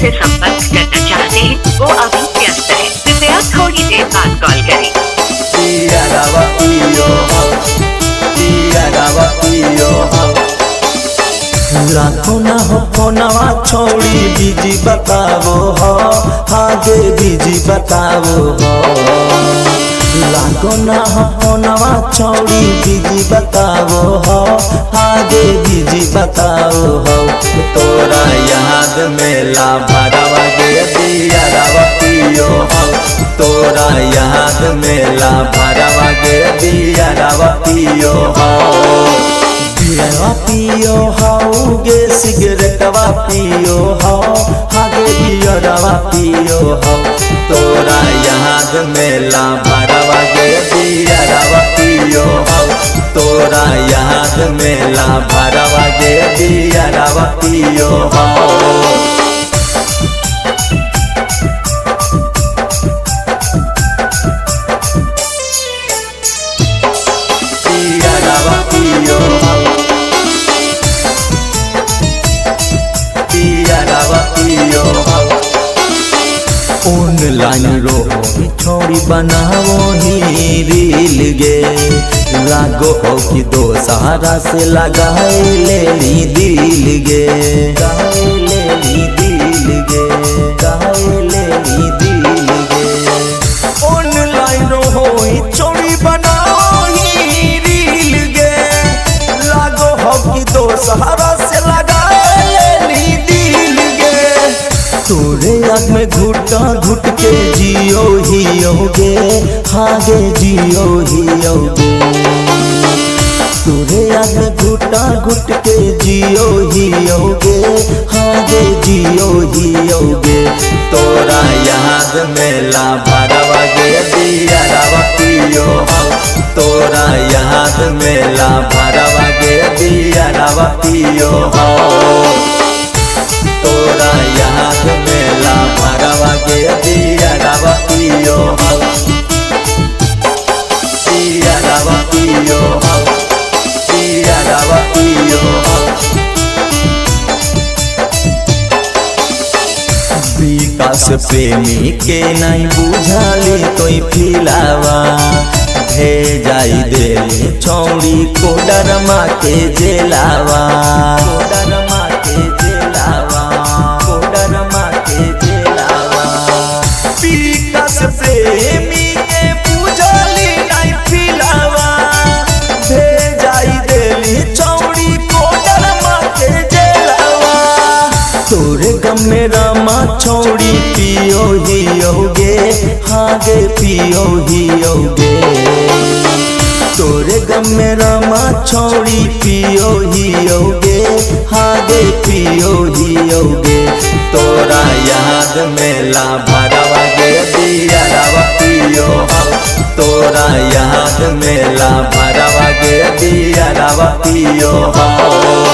से संपर्क करना चाहते हैं वो अभी व्यस्त है, कृपया थोड़ी देर बाद कॉल करें। लाखों ना हो फोनवा छोड़ी बीजी बतावो हो, आगे बीजी बतावो हो। लाखों ना हो फोनवा छोड़ी बीजी बतावो हो, आगे बीजी बताओ हो। तोरा याद मेला भरवा गे दिया पियो हो, तोरा याद मेला भरवा गे दिया पियो हो। बियरवा पियो हो गे सिगरेटवा पियो हो, आगे बियरवा पियो हो। तोरा याद मेला भरवा गे बियरवा पियो हो, तोरा याद मेला भरवा गे बियरवा पियो हो। ऑनलाइन रो छोड़ी बनावो ही रील गे, लागो हो कि दो सहारा से लगाए ले दिल गे, गाए ले दिल गे, गाए ले दिल गे। ऑनलाइन रो छोड़ी बनावो ही रील गे, लागो हो कि दो सहारा से लगाए ले दिल गे। तोरे याद में घुटा घुट के जियो हियोगे, आगे जियो हियोगे। तोरे याद में घुटा घुट के जियो हियोगे, आगे जियो हियोगे। तोरा याद मेला भरवा गे दिया पियो हो, तोरा याद मेला भरवा गे दिया पियो हो। तोरा याद मेला भरवा गे दिया पियो हो, दिया पियो हो, दिया पियो हो। विकास प्रेमी के नहीं बुझाली तोई फिलावा, भेजाई दे छौड़ी को डरमा के जेलावा, डरमा के जेलावा, डरमा के जेलावा। विकास प्रेमी के बुझाली नहीं फिलावा, भेजाई देली छौड़ी को डरमा के जेलावा। तोरे गम में रमा छौड़ी पियो हियोगे, आगे पियो हियोगे। तोरे गम में रमा छौड़ी पियो हियोगे, आगे पियो हियोगे। तोरा याद मेला भरवा गे दिया पियो हो, तोरा याद मेला भरवा गे दिया पियो हो।